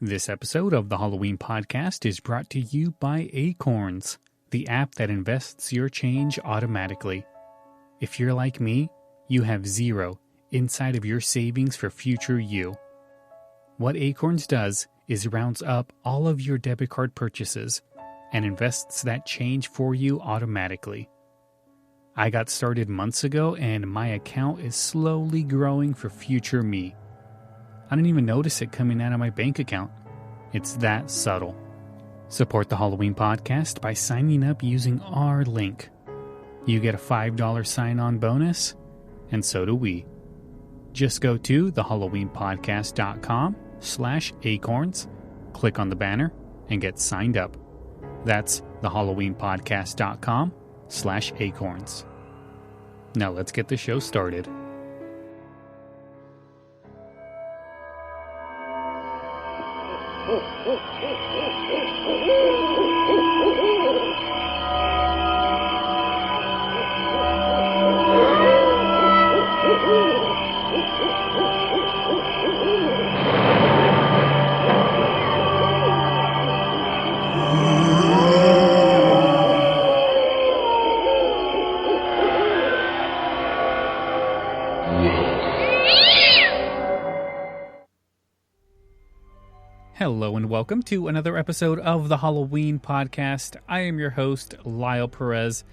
This episode of the Halloween Podcast is brought to you by Acorns, the app that invests your change automatically. If you're like me, you have zero inside of your savings for future you. What Acorns does is rounds up all of your debit card purchases and invests that change for you automatically. I got started months ago and my account is slowly growing for future me. I didn't even notice it coming out of my bank account. It's that subtle. Support the Halloween Podcast by signing up using our link. You get a $5 sign-on bonus, and so do we. Just go to thehalloweenpodcast.com/acorns, click on the banner, and get signed up. That's thehalloweenpodcast.com/acorns. Now let's get the show started. Hello and welcome to another episode of the Halloween Podcast. I am your host, Lyle Perez,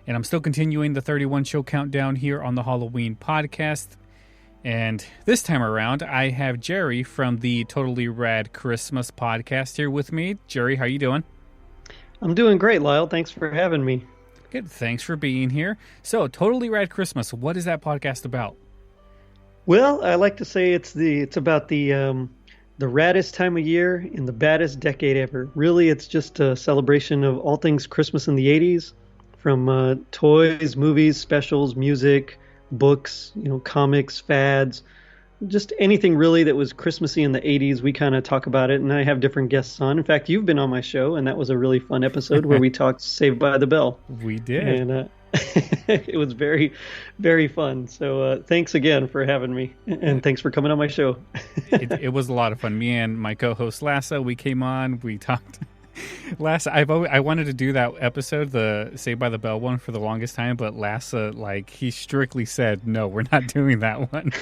and I'm still continuing the 31 show countdown here on the Halloween Podcast. And this time around, I have Gerry from the Totally Rad Christmas Podcast here with me. Gerry, how you doing? I'm doing great, Lyle. Thanks for having me. Good. Thanks for being here. So, Totally Rad Christmas, what is that podcast about? Well, I like to say it's about the raddest time of year in the baddest decade ever. Really, it's just a celebration of all things Christmas in the 80s, from toys, movies, specials, music, books, comics, fads, just anything really that was Christmassy in the 80s. We kind of talk about it, and I have different guests on. In fact, you've been on my show, and that was a really fun episode where we talked Saved by the Bell. We did. And it was very, very fun. So thanks again for having me, and thanks for coming on my show. It was a lot of fun. Me and my co-host Lassa, we came on, we talked. Lassa, I wanted to do that episode, the Saved by the Bell one, for the longest time, but Lassa, he strictly said, no, we're not doing that one.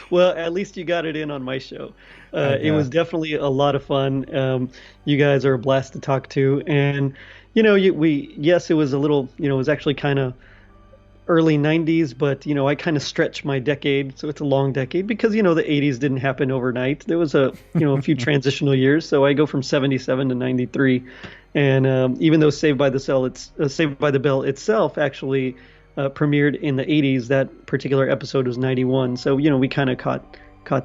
Well, at least you got it in on my show. It was definitely a lot of fun. You guys are a blast to talk to, and it was a little, it was actually kind of early 90s, but, I kind of stretched my decade. So it's a long decade because, the 80s didn't happen overnight. There was a few transitional years. So I go from 77 to 93. And even though Saved by the Bell itself actually premiered in the 80s, that particular episode was 91. So, we kind of caught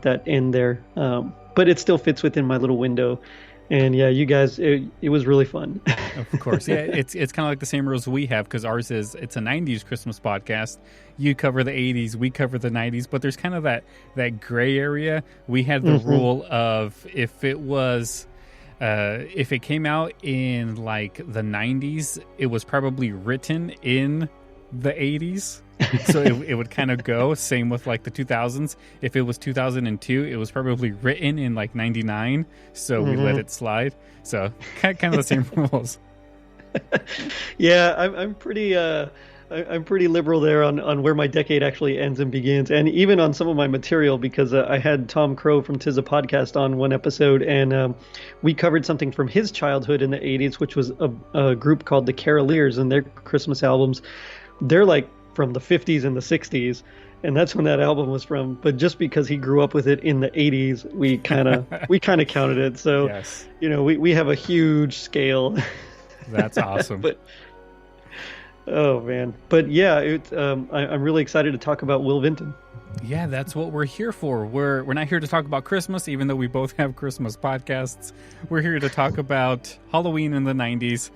that in there. But it still fits within my little window. And yeah, you guys, it was really fun. Of course. Yeah, it's kind of like the same rules we have, because it's a 90s Christmas podcast. You cover the 80s, we cover the 90s, but there's kind of that gray area. We had the rule of if it came out in the 90s, it was probably written in the 80s. So it would kind of go. Same with the 2000s. If it was 2002, it was probably written in 99. So we let it slide. So kind of the same rules. Yeah, I'm pretty liberal there on where my decade actually ends and begins, and even on some of my material, because I had Tom Crow from Tis a Podcast on one episode, and we covered something from his childhood in the 80s, which was a group called the Caroliers, and their Christmas albums. They're from the 50s and the 60s, and that's when that album was from. But just because he grew up with it in the 80s, we kind of counted it. So yes. We have a huge scale. That's awesome. But oh man, but yeah, I'm really excited to talk about Will Vinton. Yeah, that's what we're here for. We're not here to talk about Christmas, even though we both have Christmas podcasts. We're here to talk about Halloween in the 90s,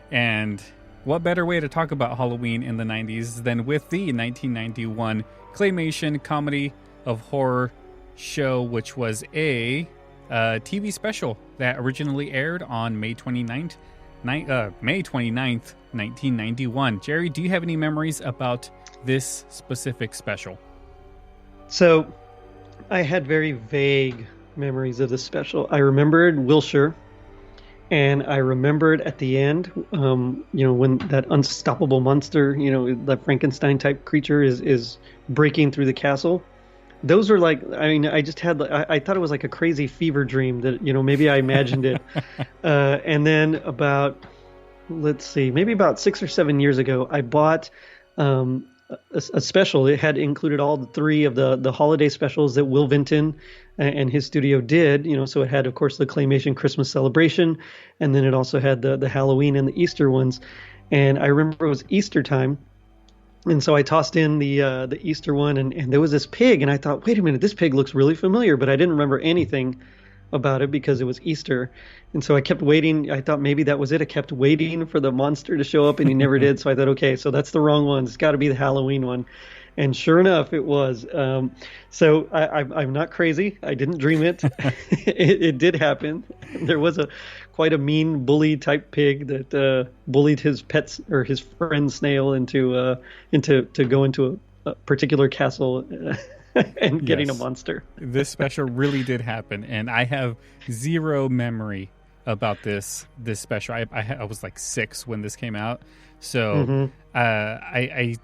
and what better way to talk about Halloween in the 90s than with the 1991 Claymation comedy of horror show, which was a TV special that originally aired on May 29th, 1991. Gerry, do you have any memories about this specific special? So I had very vague Memories of the special. I remembered Wilshire, and I remembered at the end, when that unstoppable monster, that Frankenstein type creature is breaking through the castle. Those are like, I mean, I just had, I thought it was like a crazy fever dream that, maybe I imagined it. And then let's see, maybe about 6 or 7 years ago, I bought a special. It had included all three of the holiday specials that Will Vinton and his studio did. So it had, of course, the Claymation Christmas celebration, and then it also had the Halloween and the Easter ones. And I remember it was Easter time, and so I tossed in the Easter one, and there was this pig, and I thought, wait a minute, this pig looks really familiar, but I didn't remember anything about it because it was Easter. And so I kept waiting. I thought maybe that was it. I kept waiting for the monster to show up, and he never did. So I thought, okay, so that's the wrong one. It's got to be the Halloween one. And sure enough, it was. So I'm not crazy. I didn't dream it. It did happen. There was quite a mean bully type pig that bullied his pets or his friend snail into go into a particular castle and getting a monster. This special really did happen, and I have zero memory about this special. I was like 6 when this came out, so I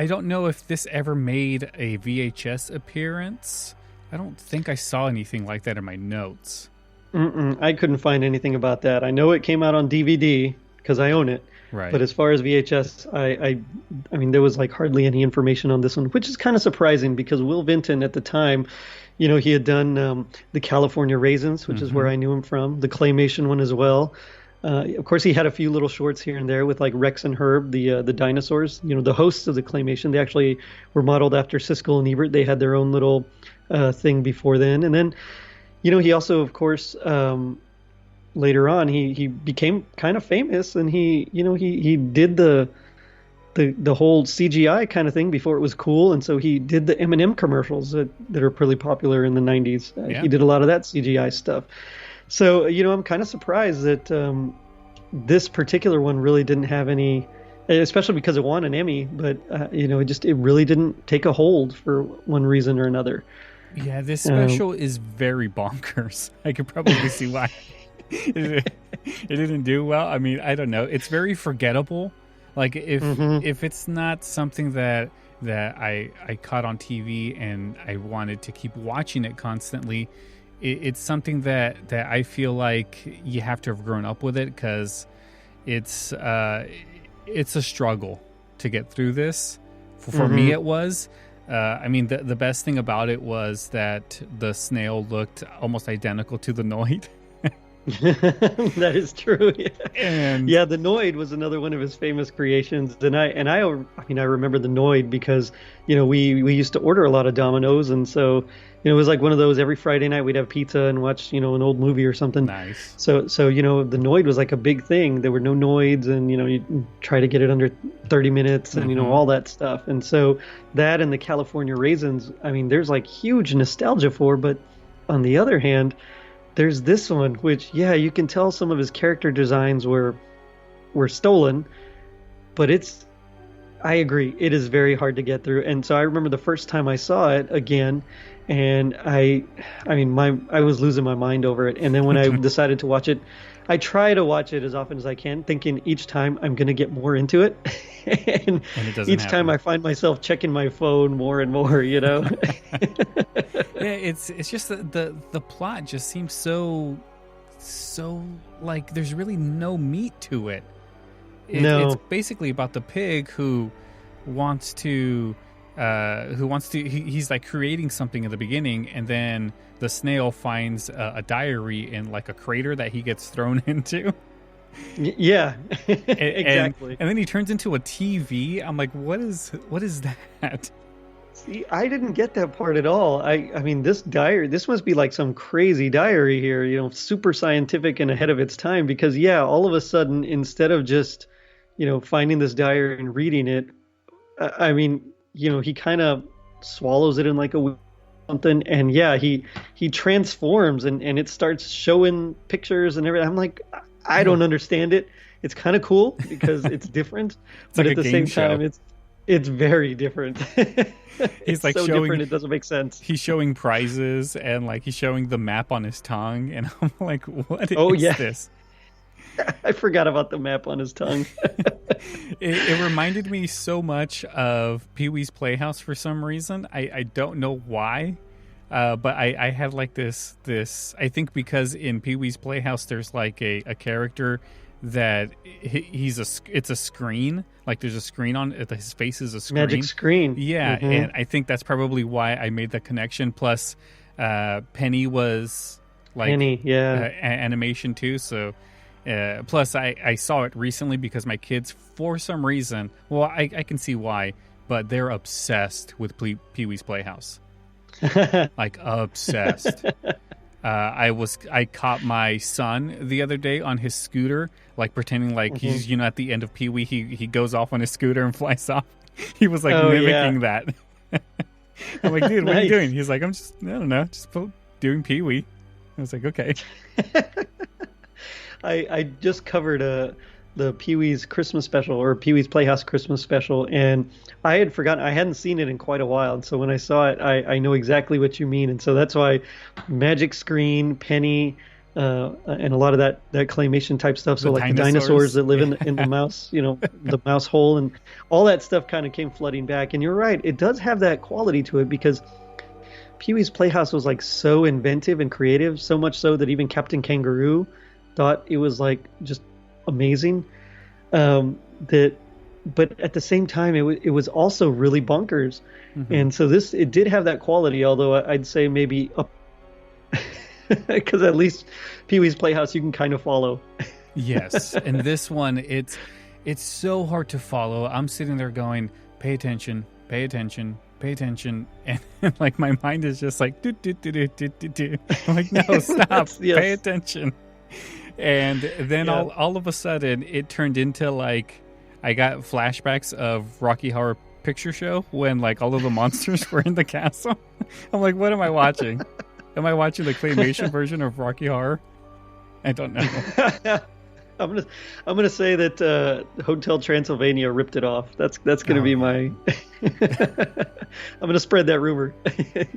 don't know if this ever made a VHS appearance. I don't think I saw anything like that in my notes. I couldn't find anything about that. I know it came out on DVD because I own it. Right. But as far as VHS, I mean, there was like hardly any information on this one, which is kind of surprising because Will Vinton at the time, he had done the California Raisins, which is where I knew him from, the Claymation one as well. Of course, he had a few little shorts here and there with like Rex and Herb, the dinosaurs. The hosts of the Claymation. They actually were modeled after Siskel and Ebert. They had their own little thing before then. And then, he also, of course, later on, he became kind of famous, and he did the whole CGI kind of thing before it was cool, and so he did the M&M commercials that are pretty popular in the 90s. He did a lot of that CGI stuff. So, I'm kind of surprised that this particular one really didn't have any, especially because it won an Emmy, but, it really didn't take a hold for one reason or another. Yeah, this special is very bonkers. I could probably see why it didn't do well. I mean, I don't know. It's very forgettable. Like if it's not something that I caught on TV and I wanted to keep watching it constantly, it's something that I feel like you have to have grown up with it, because it's a struggle to get through this. For me, it was. I mean, the best thing about it was that the snail looked almost identical to the Noid. That is true. Yeah. And the Noid was another one of his famous creations, and I remember the Noid because we used to order a lot of Domino's, and so it was like one of those every Friday night we'd have pizza and watch an old movie or something. Nice. So the Noid was like a big thing. There were no Noids, and you try to get it under 30 minutes, and all that stuff. And so that and the California Raisins, I mean, there's like huge nostalgia for. But on the other hand, there's this one, which, you can tell some of his character designs were stolen, but I agree, it is very hard to get through. And so I remember the first time I saw it again, and I was losing my mind over it. And then when I decided to watch it, I try to watch it as often as I can, thinking each time I'm going to get more into it. and it doesn't each happen. time I find myself checking my phone more and more, Yeah, it's just the plot just seems so like there's really no meat to it. It's basically about the pig who wants to he's like creating something in the beginning, and then the snail finds a diary in like a crater that he gets thrown into. Yeah, exactly. And then he turns into a TV. I'm like, what is that? See, I didn't get that part at all. I mean, this must be like some crazy diary here, super scientific and ahead of its time, because all of a sudden, instead of just, finding this diary and reading it, I mean, he kind of swallows it in like a something, and he transforms, and it starts showing pictures and everything. I'm like, I don't understand it. It's kind of cool because it's different, but like at the same time, It's very different. He's It's like so showing different, it doesn't make sense. he's showing prizes and like he's showing the map on his tongue, and I'm like, what Oh is yeah, this? I forgot about the map on his tongue. It reminded me so much of Pee-wee's Playhouse for some reason. I don't know why, but I had like this. I think because in Pee-wee's Playhouse there's like a character that it's a screen. Like there's a screen on it. His face is a screen. Magic screen. Yeah, Mm-hmm. and I think that's probably why I made that connection. Plus, Penny was like Penny, yeah. animation too. So, plus I saw it recently because my kids, for some reason, well, I can see why, but they're obsessed with Pee-wee's Playhouse, like obsessed. I caught my son the other day on his scooter, like pretending like he's at the end of Pee-wee, he goes off on his scooter and flies off. He was like mimicking that. I'm like, dude, what are you doing? He's like, I don't know, just doing Pee-wee. I was like, okay. I just covered the Pee-wee's Christmas special, or Pee-wee's Playhouse Christmas special, and I had forgotten. I hadn't seen it in quite a while, and so when I saw it, I know exactly what you mean, and so that's why Magic Screen, Penny, and a lot of that Claymation type stuff. So like the dinosaurs that live in the mouse, the mouse hole, and all that stuff kind of came flooding back. And you're right, it does have that quality to it because Pee-wee's Playhouse was like so inventive and creative, so much so that even Captain Kangaroo thought it was like just amazing. But at the same time, it was also really bonkers. Mm-hmm. And so it did have that quality, although I'd say maybe up because at least Pee-wee's Playhouse you can kind of follow. Yes, and this one it's so hard to follow. I'm sitting there going, pay attention, pay attention, pay attention, and like my mind is just like do do do do do do do. I'm like, no, stop, yes. Pay attention. And then all of a sudden it turned into like I got flashbacks of Rocky Horror Picture Show when like all of the monsters were in the castle. I'm like, what am I watching? Am I watching the Claymation version of Rocky Horror? I don't know. I'm gonna say that Hotel Transylvania ripped it off. That's gonna be my. I'm gonna spread that rumor.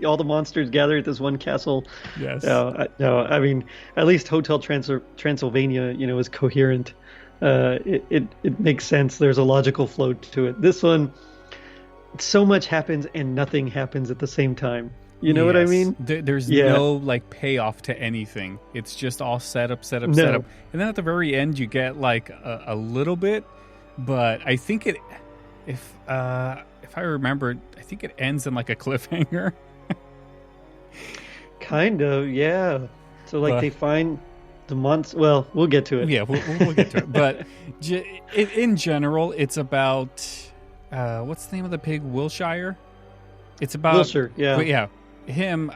All the monsters gather at this one castle. Yes. No, I mean at least Hotel Transylvania, is coherent. It makes sense. There's a logical flow to it. This one, so much happens and nothing happens at the same time. You know what I mean? There's no like payoff to anything. It's just all set up. And then at the very end, you get like a little bit. But I think if I remember, I think it ends in like a cliffhanger. Kind of, yeah. So like they find the monster. Well, we'll get to it. Yeah, we'll get to it. But in general, it's about what's the name of the pig? Wilshire. It's about Wilshire. Yeah. Yeah. Him,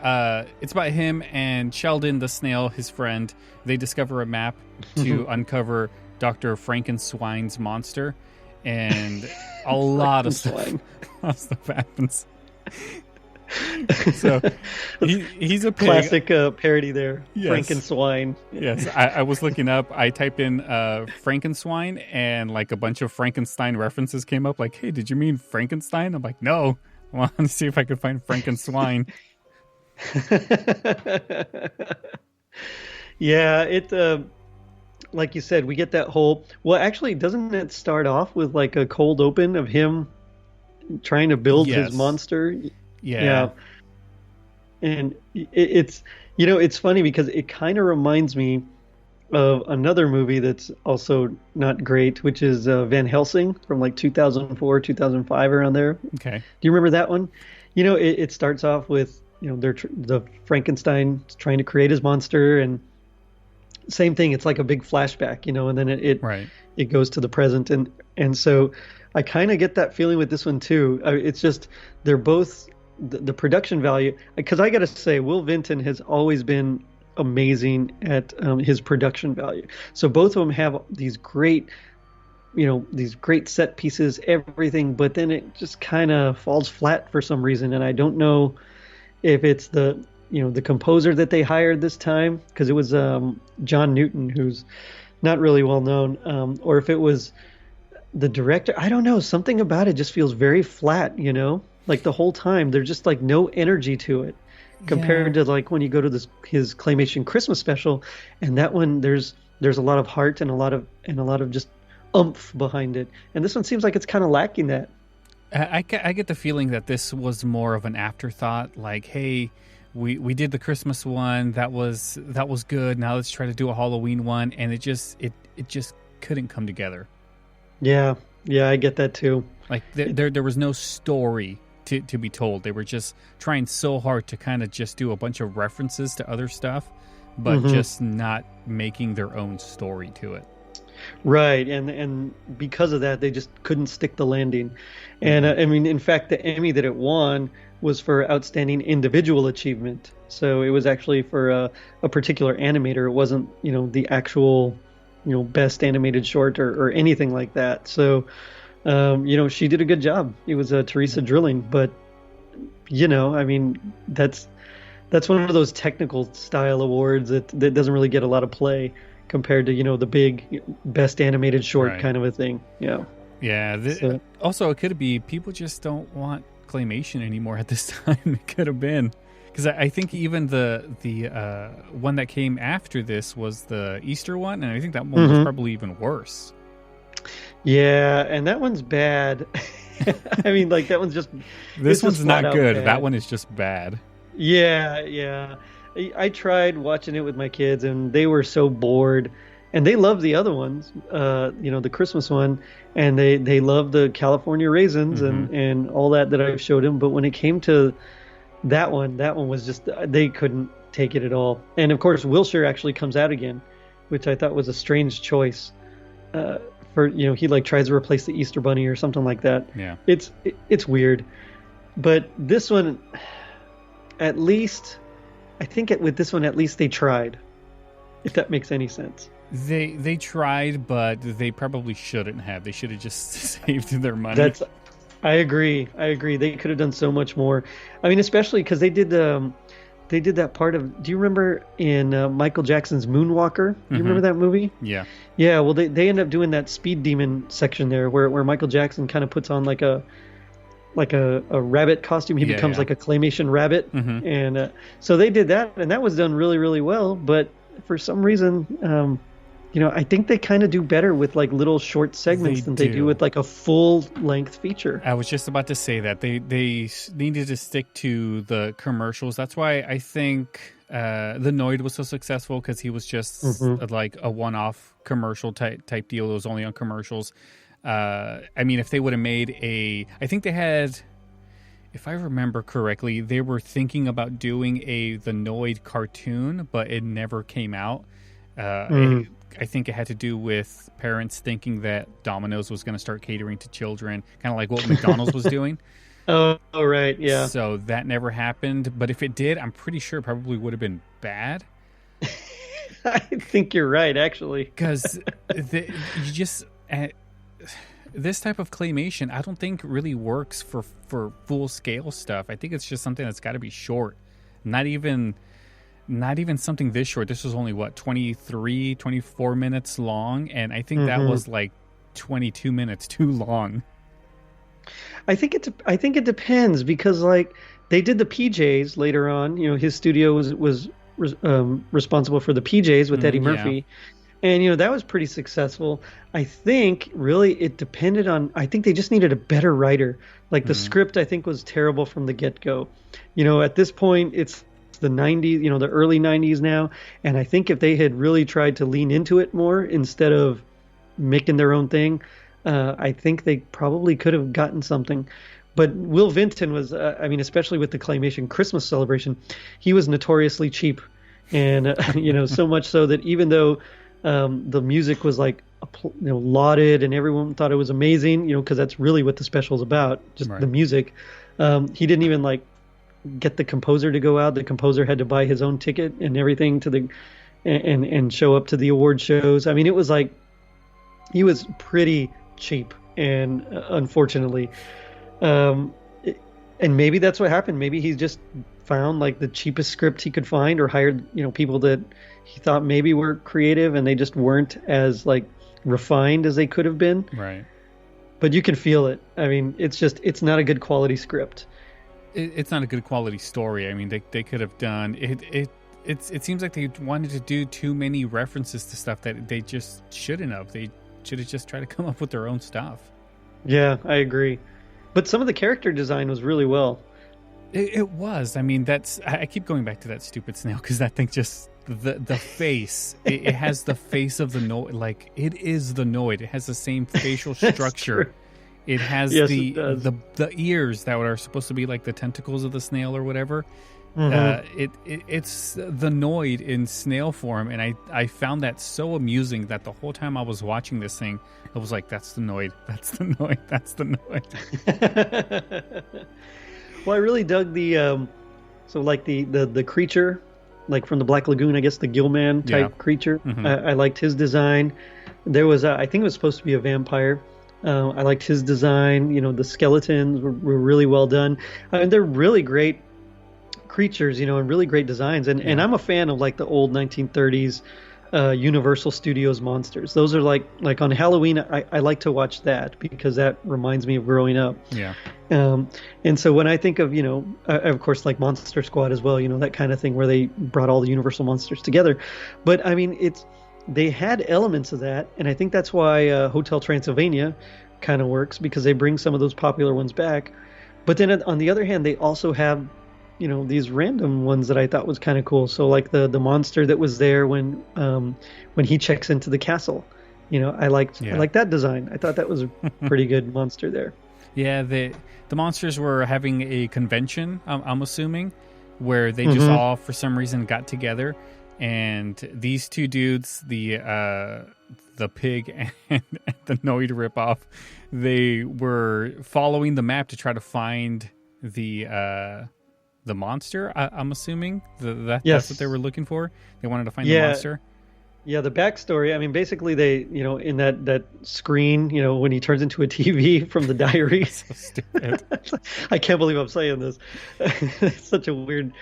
it's about him and Sheldon the snail, his friend. They discover a map to uncover Dr. Frankenstein's monster, and a lot of stuff happens. So he's a pig. Classic parody there. Yes. Frankenstein. Yes, I was looking up. I typed in Frankenstein, and like a bunch of Frankenstein references came up. Like, hey, did you mean Frankenstein? I'm like, no. I want to see if I could find Frankenstein. Yeah, it like you said, we get that whole. Well, actually, doesn't it start off with like a cold open of him trying to build his monster? Yeah. And it's it's funny because it kind of reminds me of another movie that's also not great, which is Van Helsing from like 2004, 2005, around there. Okay. Do you remember that one? It starts off with the Frankenstein trying to create his monster, and same thing. It's like a big flashback, and then it goes to the present, and so I kind of get that feeling with this one too. It's just they're both the production value, because I got to say Will Vinton has always been amazing at his production value. So both of them have these great set pieces, everything, but then it just kind of falls flat for some reason, and I don't know if it's the composer that they hired this time, because it was John Newton, who's not really well known, or if it was the director, I don't know, something about it just feels very flat, like the whole time there's just like no energy to it compared to like when you go to his Claymation Christmas special, and that one there's a lot of heart and a lot of just oomph behind it, and this one seems like it's kind of lacking that. I get the feeling that this was more of an afterthought, like, hey, we did the Christmas one, that was good, now let's try to do a Halloween one, and it just couldn't come together. Yeah, I get that too. Like there was no story to be told. They were just trying so hard to kind of just do a bunch of references to other stuff, but just not making their own story to it. Right, and because of that, they just couldn't stick the landing. And I mean, in fact, the Emmy that it won was for Outstanding Individual Achievement. So it was actually for a particular animator. It wasn't, the actual, best animated short or anything like that. So, she did a good job. It was Teresa Drilling, but, I mean, that's one of those technical style awards that doesn't really get a lot of play compared to, the big best animated short kind of a thing. Yeah. Yeah. Also, it could be people just don't want Claymation anymore at this time. It could have been. Because I think even the one that came after this was the Easter one, and I think that one was probably even worse. Yeah, and that one's bad. I mean, like, that one's just... This one's not good. Bad. That one is just bad. Yeah. I tried watching it with my kids, and they were so bored. And they love the other ones, the Christmas one, and they love the California raisins and all that I've showed them. But when it came to that one was just, they couldn't take it at all. And of course, Wilshire actually comes out again, which I thought was a strange choice. He like tries to replace the Easter Bunny or something like that. Yeah, it's weird. But this one, at least, I think with this one, at least they tried. If that makes any sense. They tried, but they probably shouldn't have. They should have just saved their money. I agree. They could have done so much more. I mean, especially because they did that part of. Do you remember in Michael Jackson's Moonwalker? Do you remember that movie? Yeah. Yeah. Well, they end up doing that Speed Demon section there, where Michael Jackson kind of puts on like a rabbit costume. He becomes like a claymation rabbit, and so they did that, and that was done really, really well. But for some reason, I think they kind of do better with like little short segments than they do with like a full length feature. I was just about to say that they needed to stick to the commercials. That's why I think the Noid was so successful, because he was just like a one-off commercial type deal. It was only on commercials. I mean, if they would have made I think they had, if I remember correctly, they were thinking about doing the Noid cartoon, but it never came out. I think it had to do with parents thinking that Domino's was going to start catering to children, kind of like what McDonald's was doing. Oh, right, yeah. So that never happened. But if it did, I'm pretty sure it probably would have been bad. I think you're right, actually. Because this type of claymation, I don't think really works for full scale stuff. I think it's just something that's got to be short. Not even something this short. This was only 24 minutes long, and I think that was like 22 minutes too long. I think it depends, because like they did the PJs later on. His studio was responsible for the PJs with Eddie Murphy. Yeah. And that was pretty successful. I think really it depended on. I think they just needed a better writer. Like the script, I think, was terrible from the get-go. At this point, it's the 90s, the early 90s now, and I think if they had really tried to lean into it more instead of making their own thing, I think they probably could have gotten something. But Will Vinton was, especially with the Claymation Christmas celebration, he was notoriously cheap, and so much so that even though the music was like lauded and everyone thought it was amazing, because that's really what the special's about, just the music, he didn't even like get the composer to go out. The composer had to buy his own ticket and everything and show up to the award shows. I mean, it was like he was pretty cheap, and unfortunately, and maybe that's what happened. Maybe he just found like the cheapest script he could find, or hired people that he thought maybe were creative and they just weren't as like refined as they could have been. Right. but you can feel it. I mean, it's not a good quality script. It's not a good quality story. I mean, they could have done it. It seems like they wanted to do too many references to stuff that they just shouldn't have. They should have just tried to come up with their own stuff. Yeah, I agree. But some of the character design was really well. It was. I mean, I keep going back to that stupid snail because that thing just the face. It has the face of the Noid. Like, it is the Noid. It has the same facial structure. It has the ears that are supposed to be like the tentacles of the snail or whatever. It's the Noid in snail form, and I found that so amusing that the whole time I was watching this thing, I was like, "That's the Noid. That's the Noid. That's the Noid." Well, I really dug the creature, like from the Black Lagoon, I guess the Gillman type creature. Mm-hmm. I liked his design. There was I think it was supposed to be a vampire. I liked his design. You know, the skeletons were really well done. They're really great creatures, and really great designs. And I'm a fan of like the old 1930s Universal Studios monsters. Those are like on Halloween. I like to watch that because that reminds me of growing up. Yeah. And so when I think of, of course, like Monster Squad as well, that kind of thing where they brought all the Universal monsters together. But I mean, they had elements of that, and I think that's why Hotel Transylvania kind of works, because they bring some of those popular ones back. But then on the other hand, they also have these random ones that I thought was kind of cool. So like the monster that was there when he checks into the castle, I liked that design. I thought that was a pretty good monster there. Yeah, the monsters were having a convention, I'm assuming, where they just all for some reason got together, and these two dudes, the pig and the Noid ripoff, they were following the map to try to find the monster. I'm assuming that's what they were looking for. They wanted to find the monster. Yeah, the backstory. I mean, basically, they, in that screen, when he turns into a TV from the diary. So stupid. I can't believe I'm saying this. It's such a weird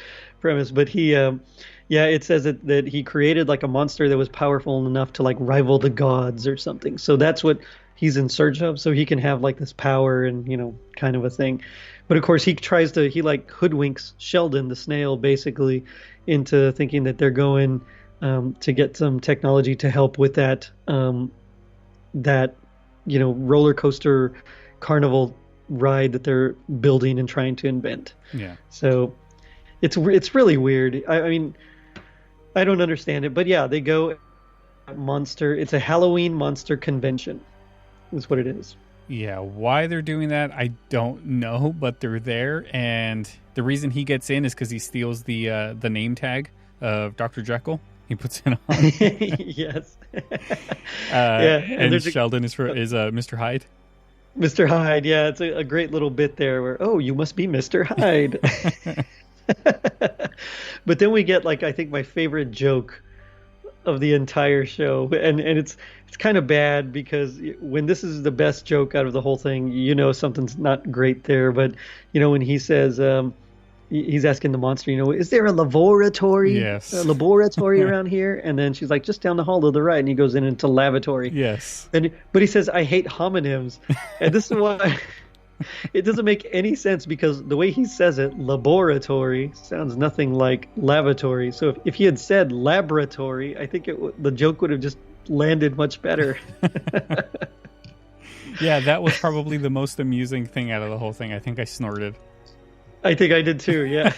premise, but he, it says that he created like a monster that was powerful enough to like rival the gods or something. So that's what he's in search of. So he can have like this power and kind of a thing. But of course, he hoodwinks Sheldon, the snail, basically into thinking that they're going to get some technology to help with that roller coaster carnival ride that they're building and trying to invent. Yeah. So it's really weird. I mean, I don't understand it, but yeah, they go monster. It's a Halloween monster convention, is what it is. Yeah, why they're doing that, I don't know, but they're there, and the reason he gets in is because he steals the name tag of Dr. Jekyll. He puts it on. Yes. And Sheldon is Mr. Hyde. Mr. Hyde, yeah, it's a great little bit there where, you must be Mr. Hyde. But then we get I think my favorite joke of the entire show, and it's kind of bad because when this is the best joke out of the whole thing, something's not great there. But when he says he's asking the monster, is there a laboratory? Yes. A laboratory around here? And then she's like, just down the hall to the right, and he goes into lavatory. Yes. But he says, I hate homonyms, and this is why. It doesn't make any sense because the way he says it, laboratory, sounds nothing like lavatory. So if he had said laboratory, I think the joke would have just landed much better. Yeah, that was probably the most amusing thing out of the whole thing. I think I snorted. I think I did too, yeah.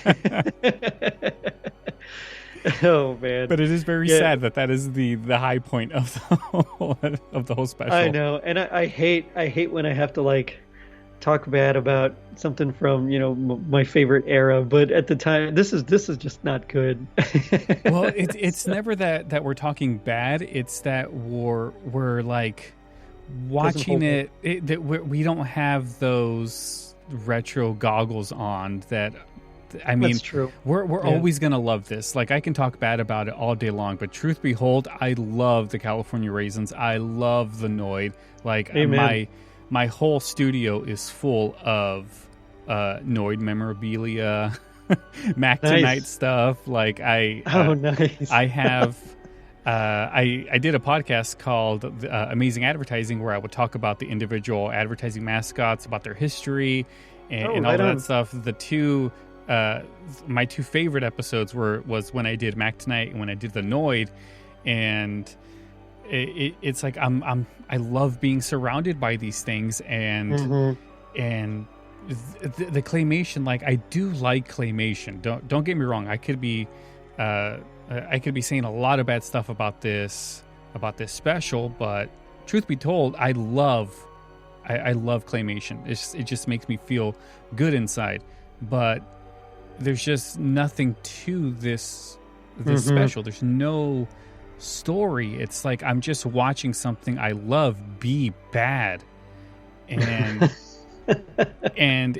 Oh man! But it is very sad that is the high point of the whole special. I know, and I hate when I have to talk bad about something from my favorite era, but at the time this is just not good. Well, it's never that we're talking bad, it's that we're watching it that we don't have those retro goggles on. That I mean, that's true. We're always gonna love this. I can talk bad about it all day long, but truth behold, I love the California Raisins. I love the Noid. Amen. My whole studio is full of Noid memorabilia, Mac Tonight stuff. Nice. I have I did a podcast called Amazing Advertising, where I would talk about the individual advertising mascots, about their history, and all that stuff. The two, my two favorite episodes was when I did Mac Tonight and when I did the Noid, and it's like I love being surrounded by these things, and and the claymation, like I do like claymation. Don't get me wrong. I could be saying a lot of bad stuff about this special, but truth be told, I love claymation. It just makes me feel good inside. But there's just nothing to this special. There's no story. It's like I'm just watching something I love be bad, and and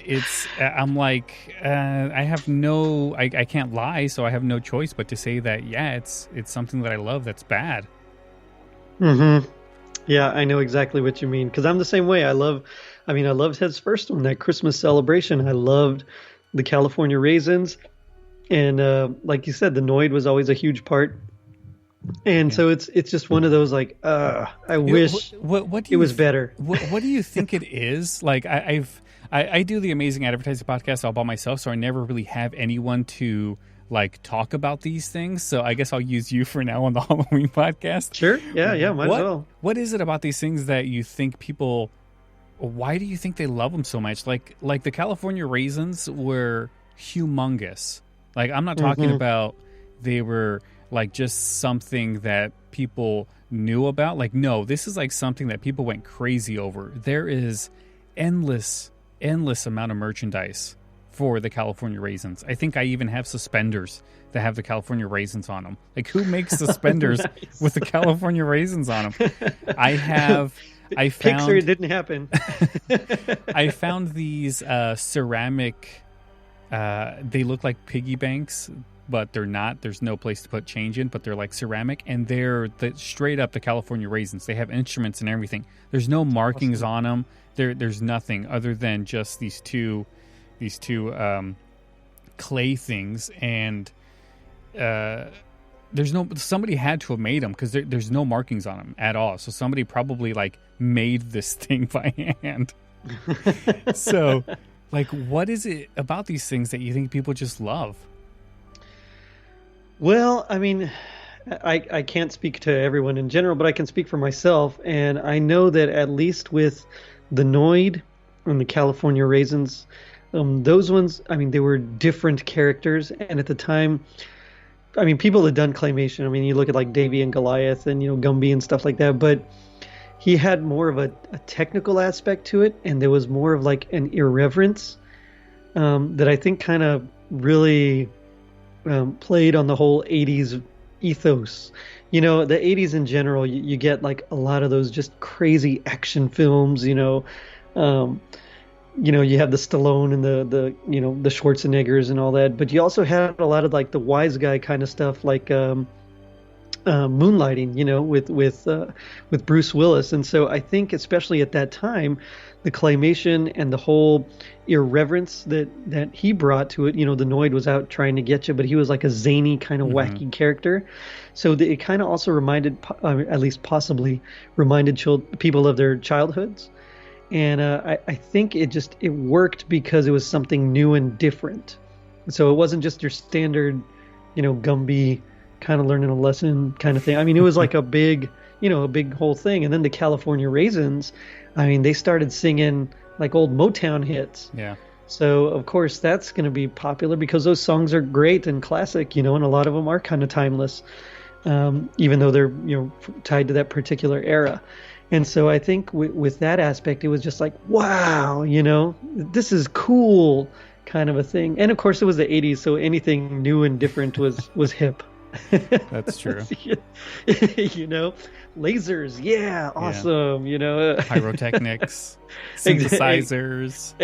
I'm like, I have no, I can't lie, so I have no choice but to say that, yeah, it's something that I love that's bad. Yeah, I know exactly what you mean, because I'm the same way. I loved his first one, that Christmas Celebration. I loved the California Raisins, and like you said, the Noid was always a huge part. And so it's just one of those, like, I wish it was better. What do you think it is? Like, I do the Amazing Advertising Podcast all by myself, so I never really have anyone to like talk about these things. So I guess I'll use you for now on the Halloween podcast. Sure. Yeah. Might as well. What is it about these things that you think people? Why do you think they love them so much? Like the California Raisins were humongous. Like, I'm not talking about they were like just something that people knew about. Like, no, this is like something that people went crazy over. There is endless amount of merchandise for the California Raisins. I think I even have suspenders that have the California Raisins on them. Like, who makes suspenders with the California Raisins on them? I found Pixar, it didn't happen. I found these ceramic, they look like piggy banks, but they're not. There's no place to put change in, but they're like ceramic, and they're straight up the California Raisins. They have instruments and everything. There's no markings on them. There's nothing other than just these two clay things, and somebody had to have made them, because there's no markings on them at all. So somebody probably like made this thing by hand. So, like, what is it about these things that you think people just love? Well, I mean, I can't speak to everyone in general, but I can speak for myself. And I know that at least with the Noid and the California Raisins, those ones, I mean, they were different characters. And at the time, I mean, people had done claymation. I mean, you look at like Davy and Goliath and, Gumby and stuff like that. But he had more of a technical aspect to it. And there was more of like an irreverence that I think kind of really played on the whole 80s ethos. The 80s in general, you get like a lot of those just crazy action films. You have the Stallone and the Schwarzeneggers and all that, but you also had a lot of like the wise guy kind of stuff, like moonlighting, with Bruce Willis. And so I think especially at that time, the claymation and the whole irreverence that he brought to it, the Noid was out trying to get you, but he was like a zany kind of wacky character. So it kind of also at least possibly reminded people of their childhoods. And I think it worked because it was something new and different. So it wasn't just your standard, Gumby kind of learning a lesson kind of thing. I mean, it was like a big whole thing. And then the California Raisins, I mean, they started singing like old Motown hits. Yeah. So of course that's going to be popular because those songs are great and classic, and a lot of them are kind of timeless, even though they're, tied to that particular era. And so I think with that aspect, it was just like, wow, this is cool kind of a thing. And of course it was the 80s, so anything new and different was hip. That's true. Lasers, yeah, awesome. Pyrotechnics, synthesizers.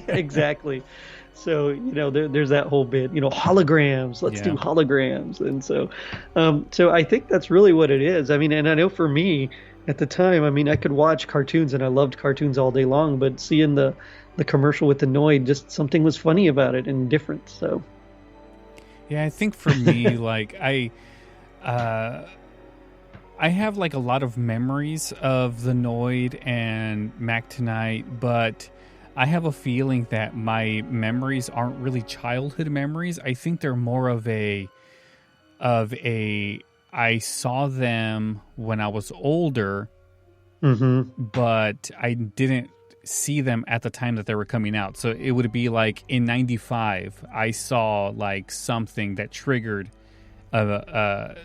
Exactly. So there's that whole bit. Holograms. Let's do holograms. And so I think that's really what it is. I mean, and I know for me at the time, I mean, I could watch cartoons and I loved cartoons all day long, but seeing the commercial with the Noid, just something was funny about it and different. So. Yeah, I think for me, like I have like a lot of memories of the Noid and Mac Tonight, but I have a feeling that my memories aren't really childhood memories. I think they're more of a I saw them when I was older, but I didn't see them at the time that they were coming out. So it would be like in 95, I saw like something that triggered Right.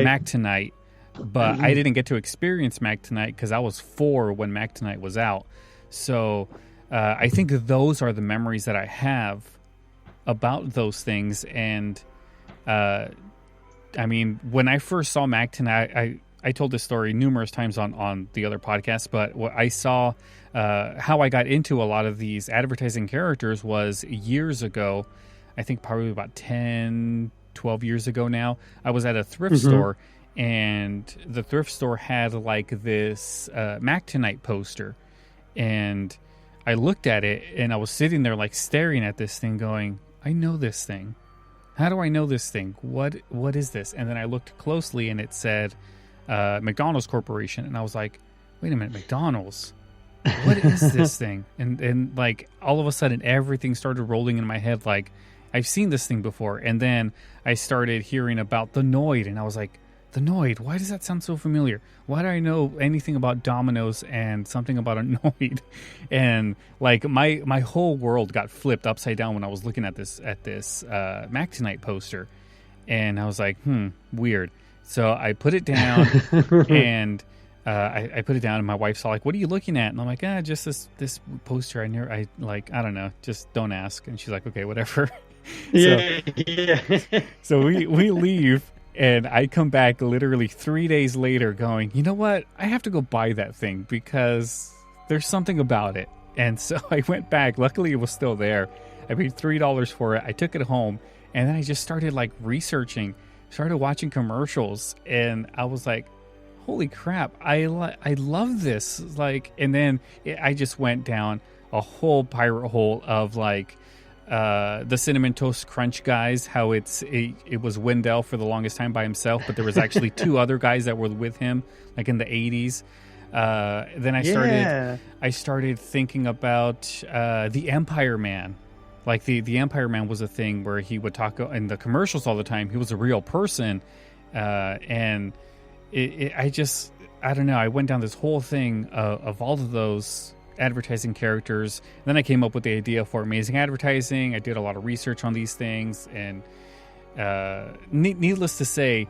Mac Tonight, but I didn't get to experience Mac Tonight because I was 4 when Mac Tonight was out. So I think those are the memories that I have about those things. And I mean, when I first saw Mac Tonight, I told this story numerous times on the other podcasts, but what I saw, how I got into a lot of these advertising characters was years ago. I think probably about 10, 12 years ago now. I was at a thrift store, and the thrift store had like this Mac Tonight poster, and I looked at it, and I was sitting there like staring at this thing going, I know this thing. How do I know this thing? What is this? And then I looked closely, and it said McDonald's Corporation, and I was like, wait a minute, McDonald's? What is this thing? And like all of a sudden, everything started rolling in my head. Like, I've seen this thing before. And then I started hearing about the Noid, and I was like, the Noid, why does that sound so familiar? Why do I know anything about Domino's and something about a Noid? And like my whole world got flipped upside down when I was looking at this Mac Tonight poster, and I was like, weird. So I put it down, and I put it down, and my wife saw like, what are you looking at? And I'm like, just this poster. I don't know, just don't ask. And she's like, okay, whatever. Yeah. So we leave. And I come back literally 3 days later going, you know what? I have to go buy that thing because there's something about it. And so I went back. Luckily, it was still there. I paid $3 for it. I took it home. And then I just started like researching, started watching commercials. And I was like, holy crap, I love this. Like, and then I just went down a whole pirate hole of like, the Cinnamon Toast Crunch guys, how it was Wendell for the longest time by himself, but there was actually 2 other guys that were with him, like in the 80s. Then I started thinking about the Empire Man. Like the Empire Man was a thing where he would talk in the commercials all the time. He was a real person, and I don't know. I went down this whole thing of all of those advertising characters. And then I came up with the idea for Amazing Advertising. I did a lot of research on these things, and needless to say,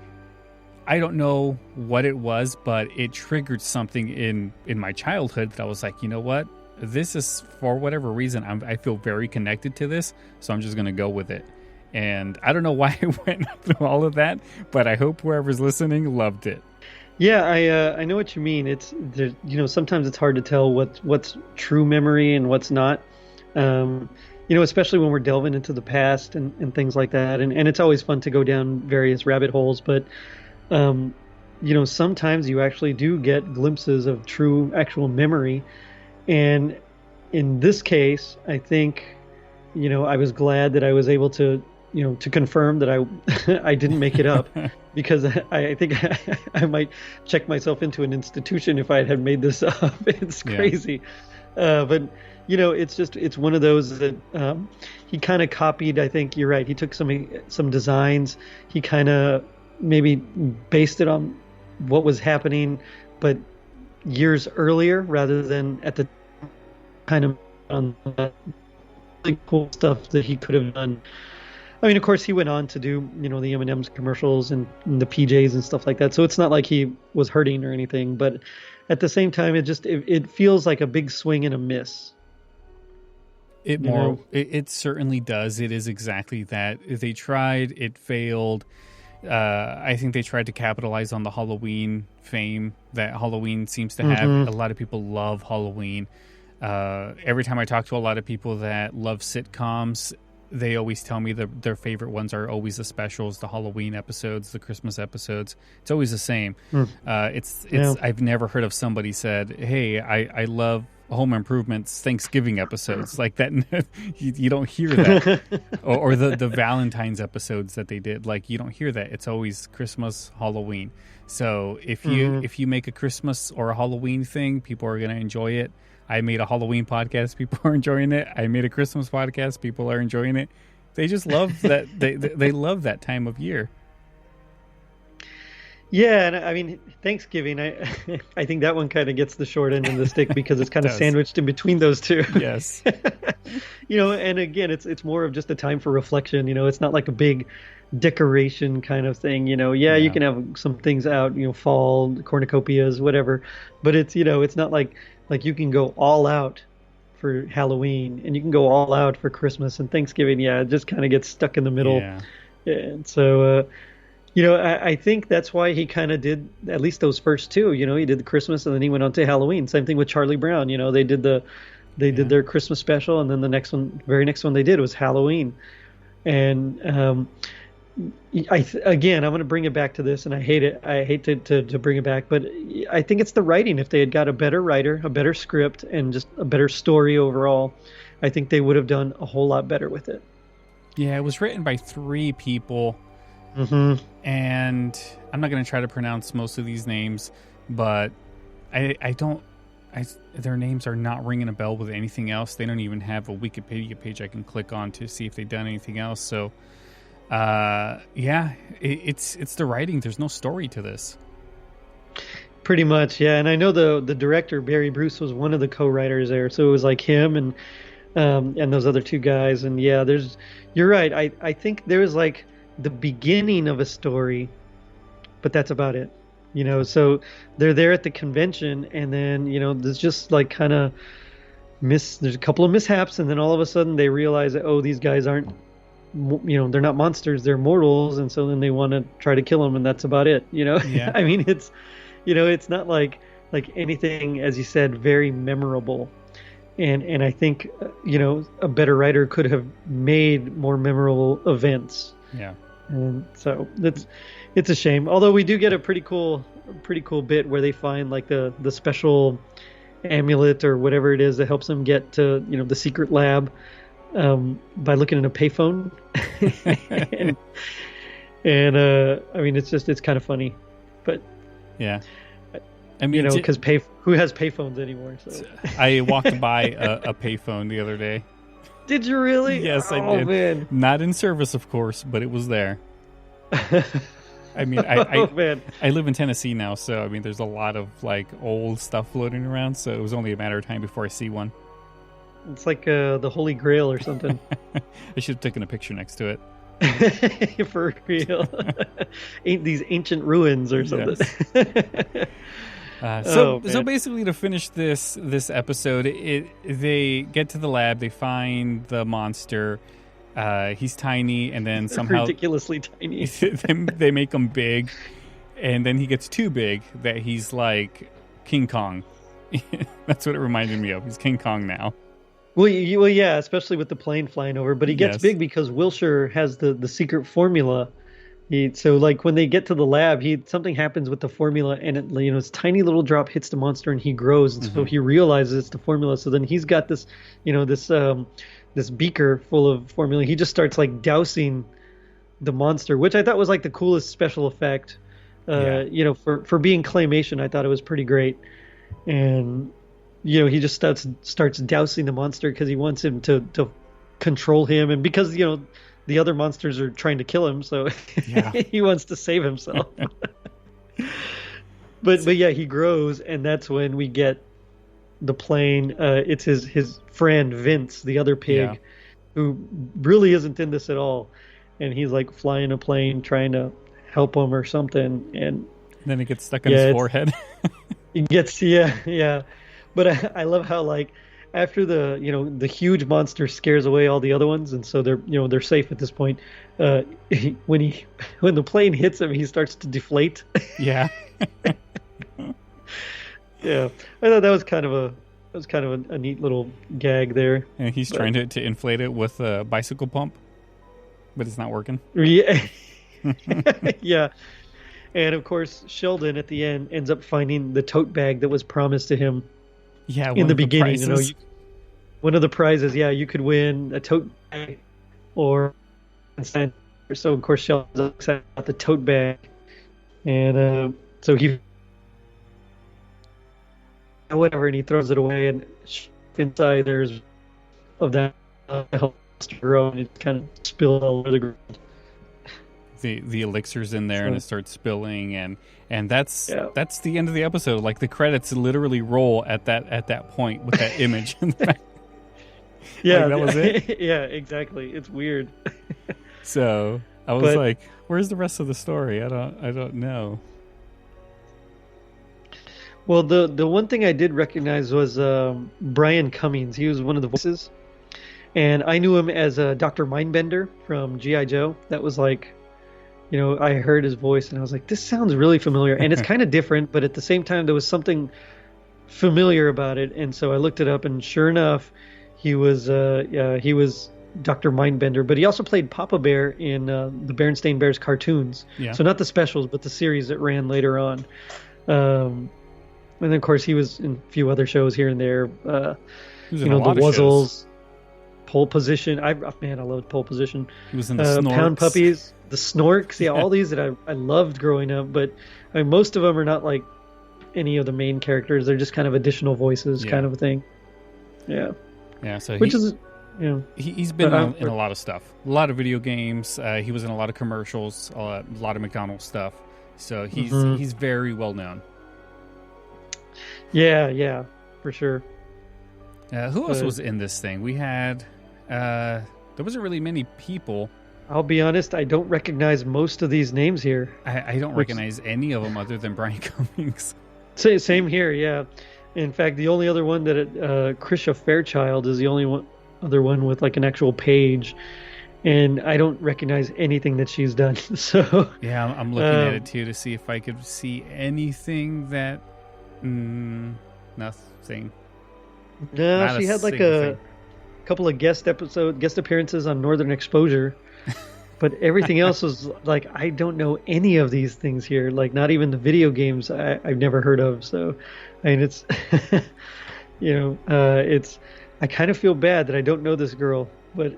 I don't know what it was, but it triggered something in my childhood that I was like, you know what? This is, for whatever reason, I feel very connected to this, so I'm just going to go with it. And I don't know why I went through all of that, but I hope whoever's listening loved it. Yeah, I know what you mean. Sometimes it's hard to tell what's true memory and what's not. Especially when we're delving into the past and things like that. And it's always fun to go down various rabbit holes. But, sometimes you actually do get glimpses of true, actual memory. And in this case, I think, I was glad that I was able to confirm that I didn't make it up, because I think I might check myself into an institution if I had made this up. It's crazy. Yeah. But it's one of those that he kind of copied. I think you're right. He took some designs. He kind of maybe based it on what was happening, but years earlier rather than at the kind of on really cool stuff that he could have done. I mean, of course, he went on to do, the M&M's commercials and the PJs and stuff like that. So it's not like he was hurting or anything. But at the same time, it feels like a big swing and a miss. It certainly does. It is exactly that. They tried, it failed. I think they tried to capitalize on the Halloween fame that Halloween seems to have. A lot of people love Halloween. Every time I talk to a lot of people that love sitcoms, they always tell me their favorite ones are always the specials, the Halloween episodes, the Christmas episodes. It's always the same. I've never heard of somebody said, hey, I love Home Improvements Thanksgiving episodes like that. You don't hear that, or the Valentine's episodes that they did. Like, you don't hear that. It's always Christmas, Halloween. So if you make a Christmas or a Halloween thing, people are gonna enjoy it. I made a Halloween podcast, people are enjoying it. I made a Christmas podcast, people are enjoying it. They just love that. They love that time of year. Yeah, and I mean, Thanksgiving, I think that one kind of gets the short end of the stick because it's kind of sandwiched in between those two. Yes. And again, it's more of just a time for reflection. It's not like a big decoration kind of thing. Yeah, you can have some things out, fall cornucopias, whatever, but it's not like you can go all out for Halloween and you can go all out for Christmas and Thanksgiving. Yeah, it just kind of gets stuck in the middle. Yeah. And so, I think that's why he kind of did at least those first two. He did the Christmas and then he went on to Halloween. Same thing with Charlie Brown. They did did their Christmas special, and then the very next one they did was Halloween. And I'm going to bring it back to this, and I hate it. I hate to bring it back, but I think it's the writing. If they had got a better writer, a better script, and just a better story overall, I think they would have done a whole lot better with it. Yeah, it was written by 3 people. Mm-hmm. And I'm not going to try to pronounce most of these names, but their names are not ringing a bell with anything else. They don't even have a Wikipedia page I can click on to see if they've done anything else. So, it's the writing. There's no story to this. Pretty much, yeah. And I know the director, Barry Bruce, was one of the co-writers there. So it was like him and those other 2 guys. And yeah, you're right. I think there was like the beginning of a story, but that's about it. So they're there at the convention, and then there's just like kind of there's a couple of mishaps, and then all of a sudden they realize that, these guys aren't, they're not monsters, they're mortals, and so then they want to try to kill them, and that's about it. Yeah. I mean, it's it's not like anything, as you said, very memorable. And I think a better writer could have made more memorable events. Yeah. And so it's a shame. Although we do get a pretty cool bit where they find like the special amulet or whatever it is that helps them get to the secret lab by looking at a payphone. and I mean, it's kind of funny, but yeah. I mean, because who has payphones anymore? So I walked by a payphone the other day. Did you really? Yes, I did. Oh, man. Not in service, of course, but it was there. I mean, I live in Tennessee now, so I mean, there's a lot of like old stuff floating around, so it was only a matter of time before I see one. It's like the Holy Grail or something. I should have taken a picture next to it. For real. Ain't these ancient ruins or something. Yes. So basically, to finish this episode, they get to the lab, they find the monster. He's tiny, and then somehow ridiculously tiny. they make him big, and then he gets too big that he's like King Kong. That's what it reminded me of. He's King Kong now. Well, yeah, especially with the plane flying over. But he gets big because Wilshire has the secret formula. So like when they get to the lab, something happens with the formula, and it, this tiny little drop hits the monster, and he grows, and so he realizes it's the formula. So then he's got this, this beaker full of formula. He just starts like dousing the monster, which I thought was like the coolest special effect. For being claymation, I thought it was pretty great. And he just starts dousing the monster because he wants him to control him, and because the other monsters are trying to kill him, so he wants to save himself. but yeah, he grows, and that's when we get the plane. It's his friend Vince, the other pig, who really isn't in this at all, and he's like flying a plane trying to help him or something, and then it gets stuck on his forehead. It gets but I love how like after the huge monster scares away all the other ones, and so they're safe at this point. When the plane hits him, he starts to deflate. Yeah. Yeah, I thought that was kind of a neat little gag there. And he's trying to inflate it with a bicycle pump, but it's not working. Yeah. Yeah. And of course, Sheldon at the end ends up finding the tote bag that was promised to him Yeah, in the beginning, one of the prizes, you could win a tote bag or so. Of course, Sheldon's excited about the tote bag, and so he whatever, and he throws it away, and inside there's of that helps to grow, and it kind of spills all over the ground. The elixir's in there, and it starts spilling, and that's the end of the episode. Like, the credits literally roll at that point with that image in the back. Yeah, that was it. Yeah, exactly. It's weird. So I was like, "Where's the rest of the story? I don't know." Well, the one thing I did recognize was Brian Cummings. He was one of the voices, and I knew him as Dr. Mindbender from G.I. Joe. That was like, I heard his voice and I was like, this sounds really familiar, and it's kind of different, but at the same time there was something familiar about it, and so I looked it up, and sure enough, he was Dr. Mindbender, but he also played Papa Bear in the Berenstain Bears cartoons. Yeah. So not the specials, but the series that ran later on. And then, of course, he was in a few other shows here and there. The Wuzzles, Pole Position. I loved Pole Position. He was in the Snorks. Pound Puppies, the Snorks. Yeah, all these that I loved growing up. But most of them are not like any of the main characters. They're just kind of additional voices, kind of a thing. Yeah. Yeah. So he's been in a lot of stuff, a lot of video games. He was in a lot of commercials, a lot of McDonald's stuff. So he's very well known. Yeah, for sure. Who else was in this thing? We had there wasn't really many people. I'll be honest, I don't recognize most of these names here. I don't recognize any of them other than Brian Cummings. Same here, yeah. In fact, the only other one that Krisha Fairchild is the only other one with like an actual page, and I don't recognize anything that she's done. So yeah, I'm looking at it too to see if I could see anything that. Nothing. No, she had like a couple of guest appearances on Northern Exposure, but everything else was like, I don't know any of these things here. Like, not even the video games I've never heard of. So, I mean, it's, it's. I kind of feel bad that I don't know this girl, but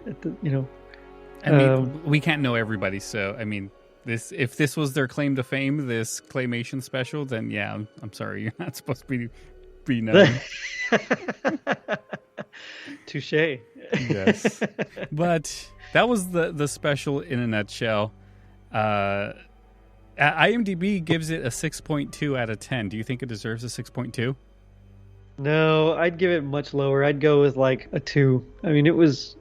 I mean, we can't know everybody. So, I mean. If this was their claim to fame, this Claymation special, then yeah, I'm sorry, you're not supposed to be known. Touche. Yes, but that was the special in a nutshell. IMDb gives it a 6.2 out of 10. Do you think it deserves a 6.2? No, I'd give it much lower. I'd go with like a 2. I mean, it was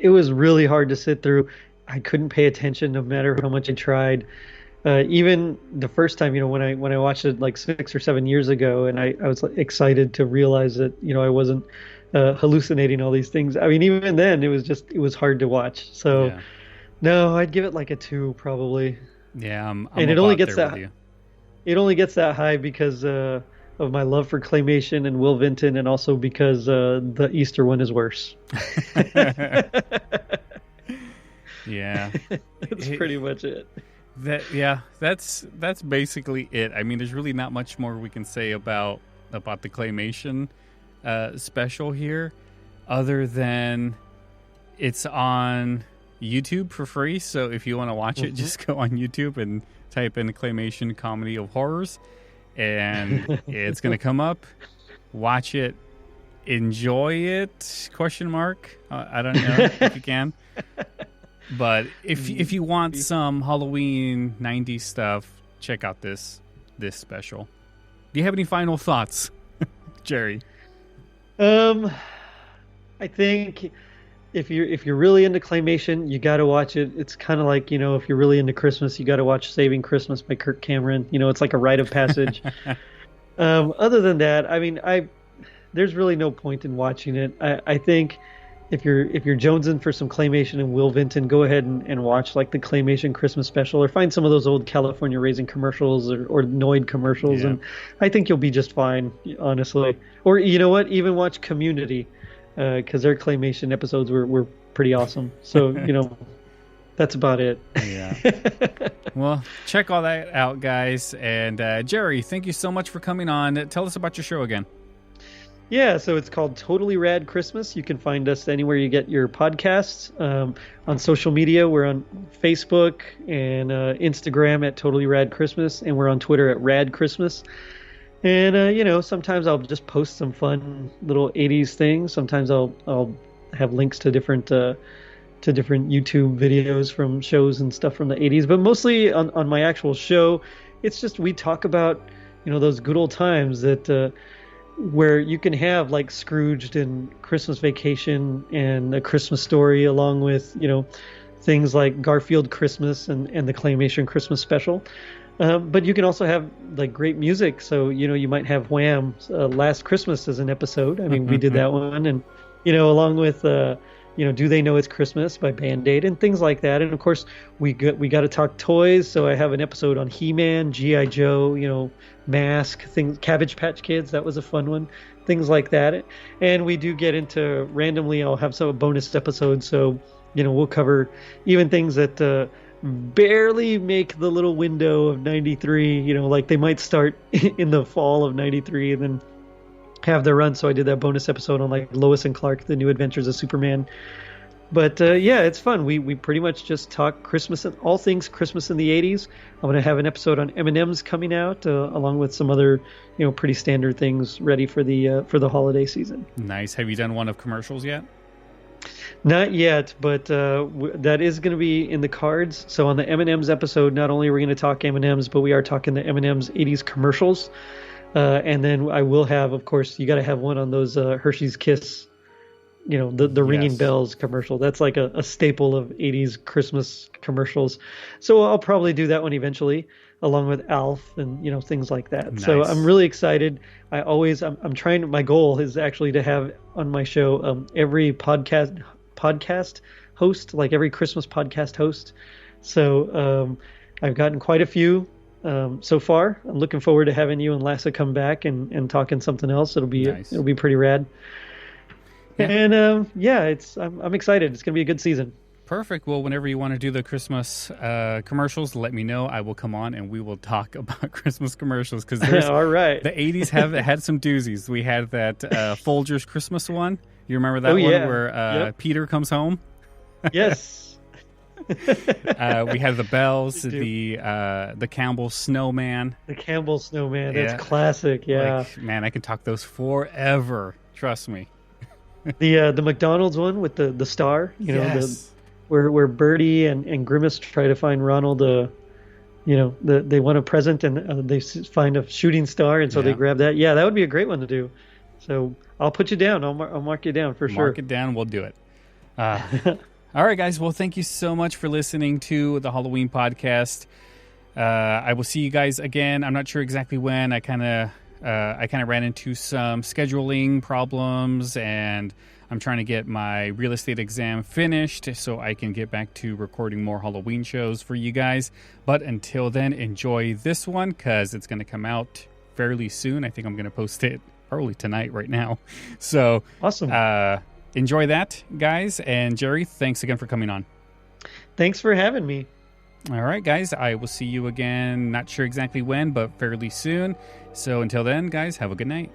really hard to sit through. I couldn't pay attention no matter how much I tried. Even the first time, when I watched it like 6 or 7 years ago, and I was excited to realize that I wasn't hallucinating all these things. I mean, even then, it was hard to watch. So, no, I'd give it like a 2 probably. Yeah, and it only gets that. It only gets that high because of my love for Claymation and Will Vinton, and also because the Easter one is worse. Yeah, that's pretty much it. That's basically it. I mean, there's really not much more we can say about the Claymation special here, other than it's on YouTube for free. So if you want to watch it, just go on YouTube and type in Claymation Comedy of Horrors, and it's going to come up. Watch it, enjoy it? ? I don't know if you can. But if you want some Halloween 90s stuff, check out this special. Do you have any final thoughts, Gerry? I think if you're really into Claymation, you got to watch it. It's kind of like, if you're really into Christmas, you got to watch Saving Christmas by Kirk Cameron. It's like a rite of passage. Other than that, I mean, there's really no point in watching it. I think if you're jonesing for some Claymation and Will Vinton, go ahead and watch like the Claymation Christmas special, or find some of those old California Raising commercials or Noid commercials, and I think you'll be just fine, honestly. Or you know what, even watch Community, because their Claymation episodes were pretty awesome. So that's about it. Yeah. Well, check all that out, guys. And Gerry, thank you so much for coming on. Tell us about your show again. Yeah, so it's called Totally Rad Christmas. You can find us anywhere you get your podcasts. On social media, we're on Facebook and Instagram at Totally Rad Christmas, and we're on Twitter at Rad Christmas. And sometimes I'll just post some fun little '80s things. Sometimes I'll have links to different YouTube videos from shows and stuff from the '80s. But mostly on my actual show, it's just we talk about those good old times that. Where you can have like Scrooged and Christmas Vacation and A Christmas Story, along with things like Garfield Christmas and the Claymation Christmas Special. But you can also have like great music. So you might have Wham's Last Christmas as an episode. I mean, we did that one, and along with Do They Know It's Christmas by Band-Aid and things like that. And of course, we got to talk toys. So I have an episode on He-Man, G.I. Joe, Mask, things, Cabbage Patch Kids. That was a fun one. Things like that. And we do get into randomly. I'll have some bonus episodes. So we'll cover even things that barely make the little window of '93. Like they might start in the fall of '93 and then have their run. So I did that bonus episode on like Lois and Clark, The New Adventures of Superman. But yeah, it's fun. We pretty much just talk Christmas and all things Christmas in the '80s. I'm going to have an episode on M&Ms coming out, along with some other pretty standard things ready for the holiday season. Nice. Have you done one of commercials yet? Not yet, but that is going to be in the cards. So on the M&Ms episode, not only are we going to talk M&Ms, but we are talking the M&Ms '80s commercials. And then I will have, of course, you got to have one on those Hershey's Kiss, the ringing bells commercial. That's like a staple of '80s Christmas commercials. So I'll probably do that one eventually, along with Alf and things like that. Nice. So I'm really excited. I'm trying. My goal is actually to have on my show every podcast host, like every Christmas podcast host. So I've gotten quite a few. So far, I'm looking forward to having you and Lassa come back and talking something else. It'll be pretty rad. Yeah. And I'm excited. It's gonna be a good season. Perfect. Well, whenever you want to do the Christmas commercials, let me know. I will come on and we will talk about Christmas commercials because all right. The '80s have had some doozies. We had that Folgers Christmas one. You remember that one where Peter comes home? Yes. We had the bells, the Campbell Snowman. The Campbell Snowman, that's classic. Yeah, man, I can talk those forever. Trust me. The McDonald's one with the star, where Bertie and Grimace try to find Ronald. They want a present and they find a shooting star, and so they grab that. Yeah, that would be a great one to do. So I'll put you down. I'll mark you down for sure. Mark it down. We'll do it. All right, guys. Well, thank you so much for listening to the Halloween podcast. I will see you guys again. I'm not sure exactly when. I kind of ran into some scheduling problems, and I'm trying to get my real estate exam finished so I can get back to recording more Halloween shows for you guys. But until then, enjoy this one because it's going to come out fairly soon. I think I'm going to post it early tonight right now. So awesome. Enjoy that, guys. And Gerry, thanks again for coming on. Thanks for having me. All right, guys. I will see you again. Not sure exactly when, but fairly soon. So until then, guys, have a good night.